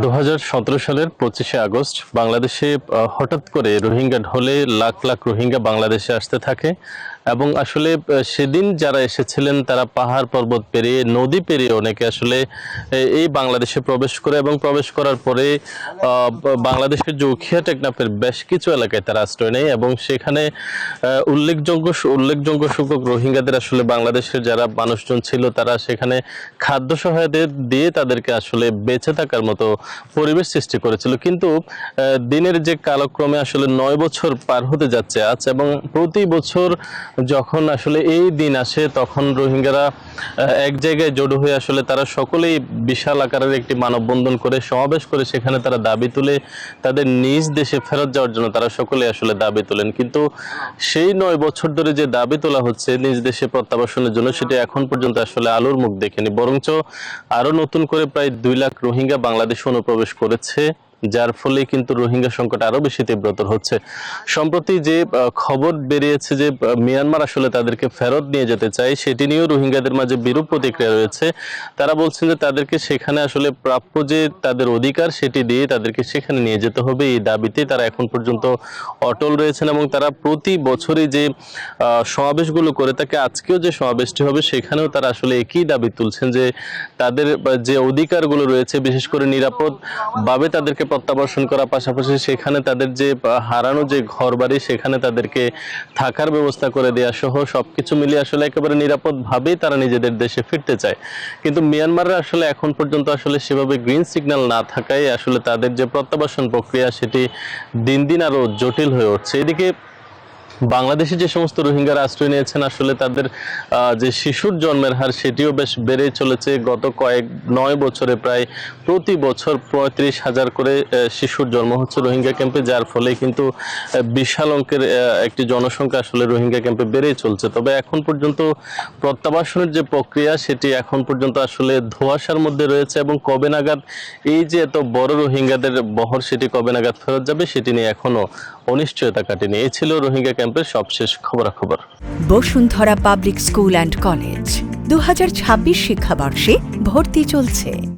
2017 সালের 25শে আগস্ট বাংলাদেশে হঠাৎ করে রোহিঙ্গা ঢলে লাখ লাখ রোহিঙ্গা বাংলাদেশে আসতে থাকে এবং আসলে সেদিন যারা এসেছিলেন তারা পাহাড় পর্বত পেরিয়ে নদী পেরিয়ে অনেকে আসলে এই বাংলাদেশে প্রবেশ করে এবং প্রবেশ করার পরে বাংলাদেশের যে উখিয়া টেকনাফের বেশ কিছু এলাকায় তারা আশ্রয় নেয় এবং সেখানে উল্লেখযোগ্য সংখ্যক রোহিঙ্গাদের আসলে বাংলাদেশের যারা মানুষজন ছিল তারা সেখানে খাদ্য সহায়তা দিয়ে তাদেরকে আসলে বেঁচে থাকার মতো পরিবেশ সৃষ্টি করেছিল। কিন্তু দিনের যে কালক্রমে আসলে 9 বছর পার হতে যাচ্ছে আজ, এবং প্রতি বছর যখন আসলে এই দিন আসে তখন রোহিঙ্গারা এক জায়গায় জড়ো হয়ে আসলে তারা সকলেই বিশাল আকারের একটি মানববন্ধন করে সমাবেশ করে সেখানে তারা দাবি তুলে তাদের নিজ দেশে ফেরত যাওয়ার জন্য তারা সকলে আসলে দাবি তোলেন। কিন্তু সেই 9 বছর ধরে যে দাবি তোলা হচ্ছে নিজ দেশে প্রত্যাবাসনের জন্য, সেটা এখন পর্যন্ত আসলে আলোর মুখ দেখেনি, বরঞ্চ আরো নতুন করে প্রায় 2 লাখ রোহিঙ্গা বাংলাদেশে অনুপ্রবেশ করেছে, যার ফলে কিন্তু রোহিঙ্গা সংকট আরো বেশি তীব্রতর হচ্ছে। সম্প্রতি যে খবর বেরিয়েছে যে মিয়ানমার আসলে তাদেরকে ফেরত নিয়ে যেতে চায়, সেটি নিয়েও রোহিঙ্গাদের মাঝে বিরূপ প্রতিক্রিয়া রয়েছে। তারা বলছেন যে তাদেরকে সেখানে আসলে প্রাপ্য যে তাদের অধিকার সেটি দিয়ে তাদেরকে সেখানে নিয়ে যেতে হবে, এই দাবিতে তারা এখন পর্যন্ত অটল রয়েছেন এবং তারা প্রতি বছরই যে সমাবেশগুলো করে থাকে, আজকেও যে সমাবেশটি হবে সেখানেও তারা আসলে একই দাবি তুলছেন যে তাদের যে অধিকারগুলো রয়েছে, বিশেষ করে নিরাপদভাবে তাদেরকে প্রত্যাবর্তন করা, পাশাপাশি সেখানে তাদের যে হারানো যে ঘরবাড়ি সেখানে তাদেরকে থাকার ব্যবস্থা করে দেওয়া সহ সবকিছু মিলিয়ে আসলে একেবারে নিরাপদভাবেই তারা নিজেদের দেশে ফিরতে চায়। কিন্তু মিয়ানমারের আসলে এখন পর্যন্ত আসলে সেভাবে গ্রিন সিগন্যাল না থাকায় আসলে তাদের যে প্রত্যাবাসন প্রক্রিয়া সেটি দিন দিন আরো জটিল হয়ে উঠছে। এদিকে বাংলাদেশে যে সমস্ত রোহিঙ্গারা আশ্রয় নিয়েছেন আসলে তাদের যে শিশুর জন্মের হার সেটিও বেশ বেড়ে চলেছে। গত 9 বছরে প্রায় প্রতি বছর 35,000 করে শিশুর জন্ম হচ্ছে রোহিঙ্গা ক্যাম্পে, যার ফলে কিন্তু বিশাল অঙ্কের একটি জনসংখ্যা আসলে রোহিঙ্গা ক্যাম্পে বেড়েই চলছে। তবে এখন পর্যন্ত প্রত্যাবাসনের যে প্রক্রিয়া সেটি এখন পর্যন্ত আসলে ধোঁয়াশার মধ্যে রয়েছে এবং কবে নাগাদ এই যে এত বড় রোহিঙ্গাদের বহর সেটি কবে নাগাদ ফেরত যাবে সেটি নিয়ে এখনো অনিশ্চয়তা কাটেনি। এই ছিল রোহিঙ্গা ক্যাম্পের সবশেষ খবরাখবর। Bashundhara public school and college 2026 শিক্ষাবর্ষে ভর্তি চলছে।